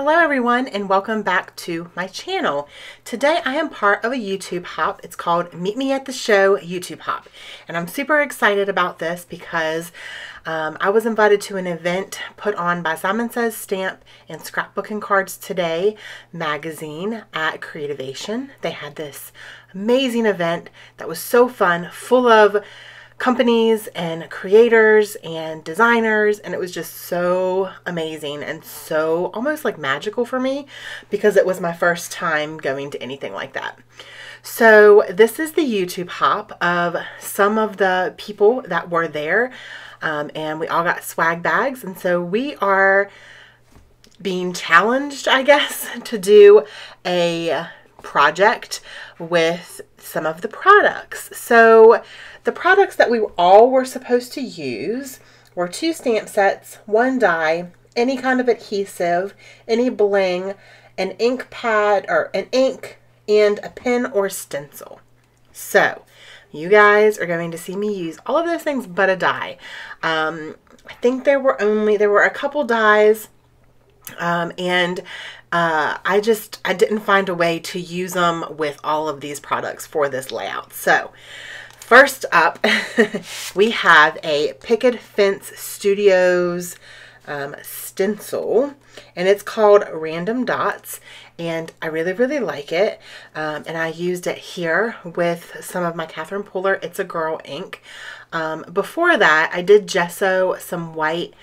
Hello everyone and welcome back to my channel. Today I am part of a YouTube hop. It's called Meet Me at the Show YouTube hop. And I'm super excited about this because I was invited to an event put on by Simon Says Stamp and Scrapbooking Cards Today magazine at Creativation. They had this amazing event that was so fun, full of companies and creators and designers, and it was just so amazing and so almost like magical for me because it was my first time going to anything like that. So this is the YouTube hop of some of the people that were there, and we all got swag bags, and so we are being challenged, I guess, to do a project with some of the products. So the products that we all were supposed to use were 2 stamp sets, 1 die, any kind of adhesive, any bling, an ink pad or an ink, and a pen or stencil. So you guys are going to see me use all of those things but a die. I think there were a couple dies, and I didn't find a way to use them with all of these products for this layout. So first up, we have a Picket Fence Studios stencil, and it's called Random Dots, and I really like it, and I used it here with some of my Catherine Puller It's a Girl ink. Before that, I did gesso some white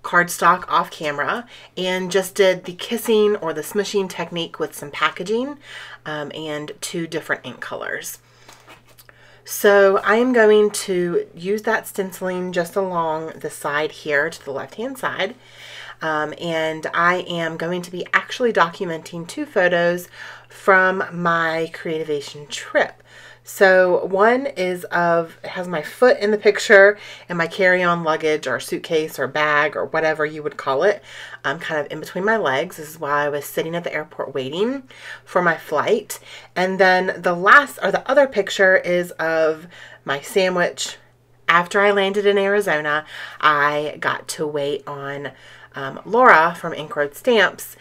cardstock off camera and just did the kissing or the smushing technique with some packaging and 2 different ink colors. So I am going to use that stenciling just along the side here to the left hand side, and I am going to be actually documenting 2 photos from my Creativation trip. So one is it has my foot in the picture and my carry-on luggage or suitcase or bag or whatever you would call it, kind of in between my legs. This is while I was sitting at the airport waiting for my flight. And then the other picture is of my sandwich. After I landed in Arizona, I got to wait on Laura from Ink Road Stamps,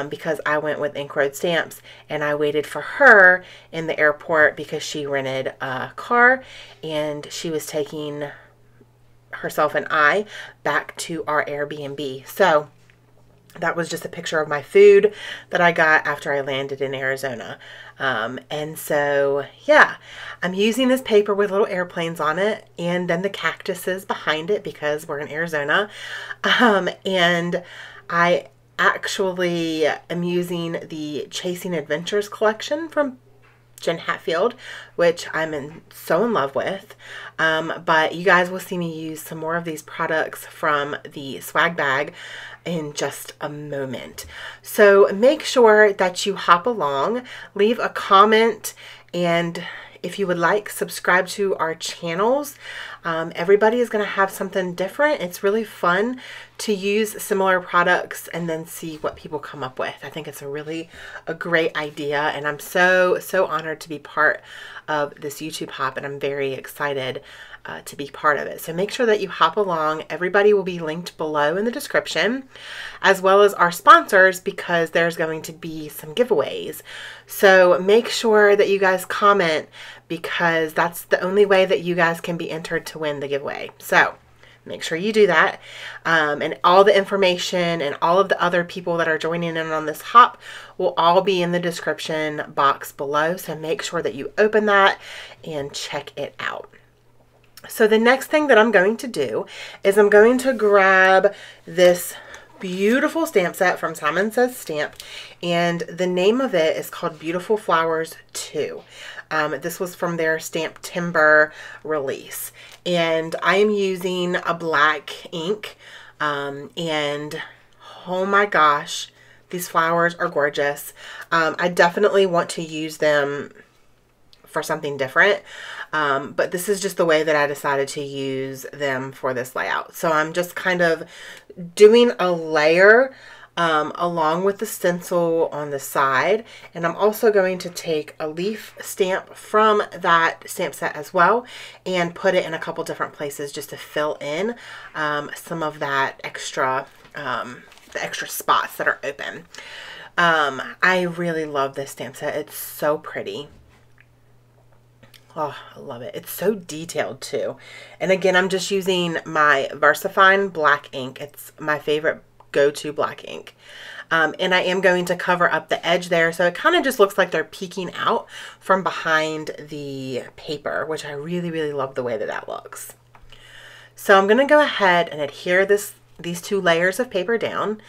because I went with Ink Road Stamps, and I waited for her in the airport because she rented a car and she was taking herself and I back to our Airbnb. So that was just a picture of my food that I got after I landed in Arizona. And so, yeah, I'm using this paper with little airplanes on it, and then the cactuses behind it because we're in Arizona. And I actually am using the Chasing Adventures collection from Jen Hatfield, which I'm so in love with. But you guys will see me use some more of these products from the swag bag in just a moment. So make sure that you hop along, leave a comment, and if you would like, subscribe to our channels. Everybody is going to have something different. It's really fun to use similar products and then see what people come up with. I think it's a great idea, and I'm so honored to be part of this YouTube hop, and I'm very excited to be part of it. So make sure that you hop along. Everybody will be linked below in the description, as well as our sponsors, because there's going to be some giveaways. So make sure that you guys comment, because that's the only way that you guys can be entered to win the giveaway. So make sure you do that. And all the information and all of the other people that are joining in on this hop will all be in the description box below. So make sure that you open that and check it out. So the next thing that I'm going to do is I'm going to grab this beautiful stamp set from Simon Says Stamp, and the name of it is called Beautiful Flowers 2. This was from their Stamp Timber release, and I am using a black ink, and oh my gosh, these flowers are gorgeous. I definitely want to use them for something different, but this is just the way that I decided to use them for this layout. So I'm just kind of doing a layer along with the stencil on the side, and I'm also going to take a leaf stamp from that stamp set as well and put it in a couple different places just to fill in some of that extra the extra spots that are open. I really love this stamp set. It's so pretty. Oh, I love it. It's so detailed too. And again, I'm just using my VersaFine black ink. It's my favorite go-to black ink. And I am going to cover up the edge there, so it kind of just looks like they're peeking out from behind the paper, which I really, really love the way that that looks. So I'm going to go ahead and adhere these 2 layers of paper down.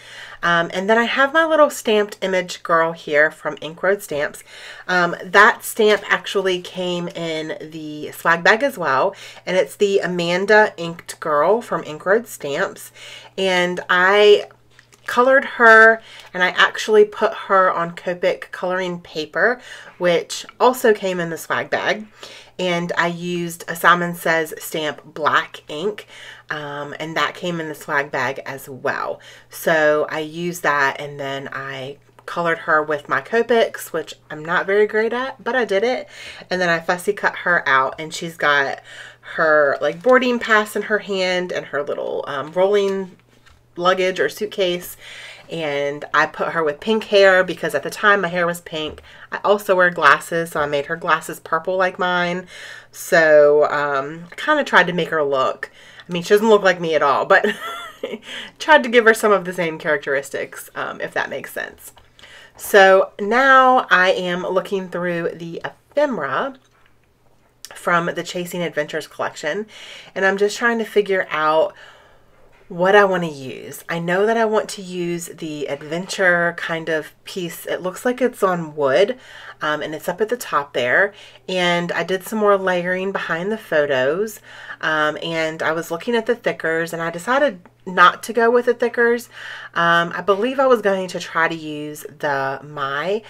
And then I have my little stamped image girl here from Ink Road Stamps. That stamp actually came in the swag bag as well, and it's the Amanda Inked Girl from Ink Road Stamps. And I colored her, and I actually put her on Copic coloring paper, which also came in the swag bag. And I used a Simon Says stamp black ink, and that came in the swag bag as well. So I used that, and then I colored her with my Copics, which I'm not very great at, but I did it. And then I fussy cut her out, and she's got her like boarding pass in her hand and her little rolling luggage or suitcase. And I put her with pink hair because at the time my hair was pink. I also wear glasses, so I made her glasses purple like mine. So I kind of tried to make her look, I mean, she doesn't look like me at all, but tried to give her some of the same characteristics, if that makes sense. So now I am looking through the ephemera from the Chasing Adventures collection, and I'm just trying to figure out what I want to use. I know that I want to use the adventure kind of piece. It looks like it's on wood, and it's up at the top there. And I did some more layering behind the photos, and I was looking at the thickers, and I decided not to go with the thickers. I believe I was going to try to use the My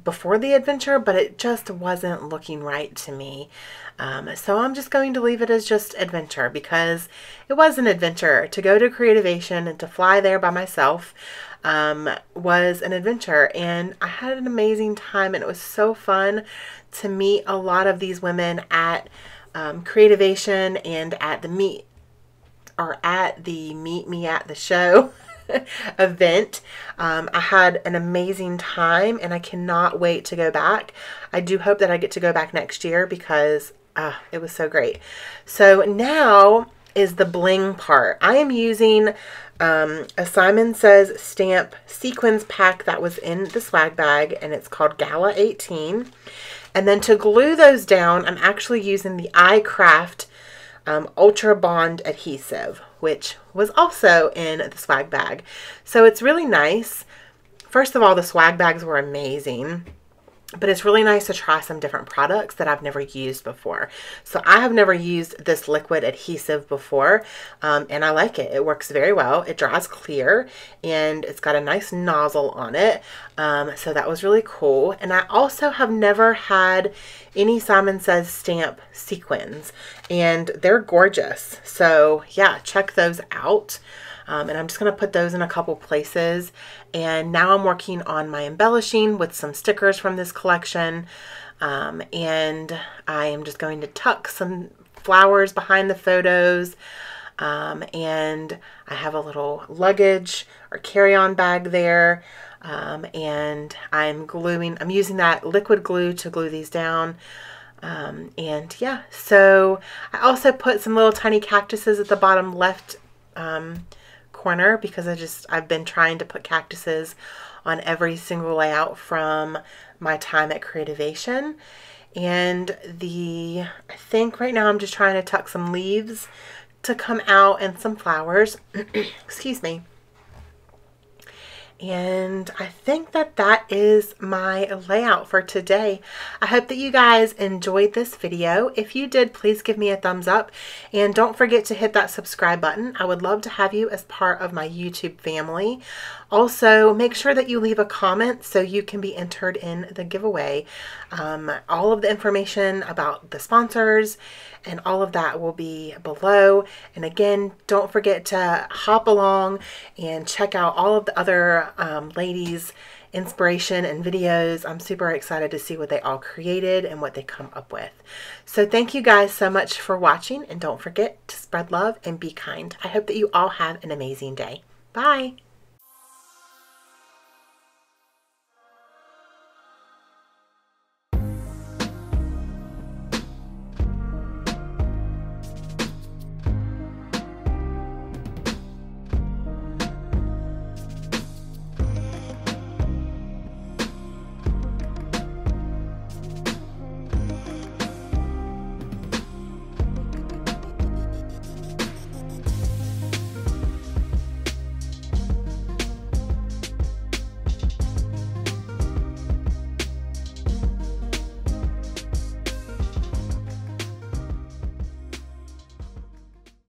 before the adventure, but it just wasn't looking right to me. So I'm just going to leave it as just adventure, because it was an adventure. To go to Creativation and to fly there by myself was an adventure, and I had an amazing time, and it was so fun to meet a lot of these women at Creativation and at the Meet Me at the Show event. I had an amazing time, and I cannot wait to go back. I do hope that I get to go back next year, because it was so great. So now is the bling part. I am using a Simon Says stamp sequins pack that was in the swag bag, and it's called Gala 18. And then to glue those down, I'm actually using the iCraft Ultra Bond adhesive, which was also in the swag bag. So it's really nice. First of all, the swag bags were amazing, but it's really nice to try some different products that I've never used before. So I have never used this liquid adhesive before, and I like it. It works very well. It dries clear, and it's got a nice nozzle on it. So that was really cool. And I also have never had any Simon Says stamp sequins, and they're gorgeous. So yeah, check those out. And I'm just going to put those in a couple places. And now I'm working on my embellishing with some stickers from this collection. And I am just going to tuck some flowers behind the photos. And I have a little luggage or carry-on bag there. And I'm using that liquid glue to glue these down. And yeah, so I also put some little tiny cactuses at the bottom left corner, because I've been trying to put cactuses on every single layout from my time at Creativation. And I think right now I'm just trying to tuck some leaves to come out and some flowers. Excuse me. And I think that is my layout for today. I hope that you guys enjoyed this video. If you did, please give me a thumbs up, and don't forget to hit that subscribe button. I would love to have you as part of my YouTube family. Also, make sure that you leave a comment so you can be entered in the giveaway. All of the information about the sponsors and all of that will be below. And again, don't forget to hop along and check out all of the other ladies' inspiration and videos. I'm super excited to see what they all created and what they come up with. So thank you guys so much for watching, and don't forget to spread love and be kind. I hope that you all have an amazing day. Bye.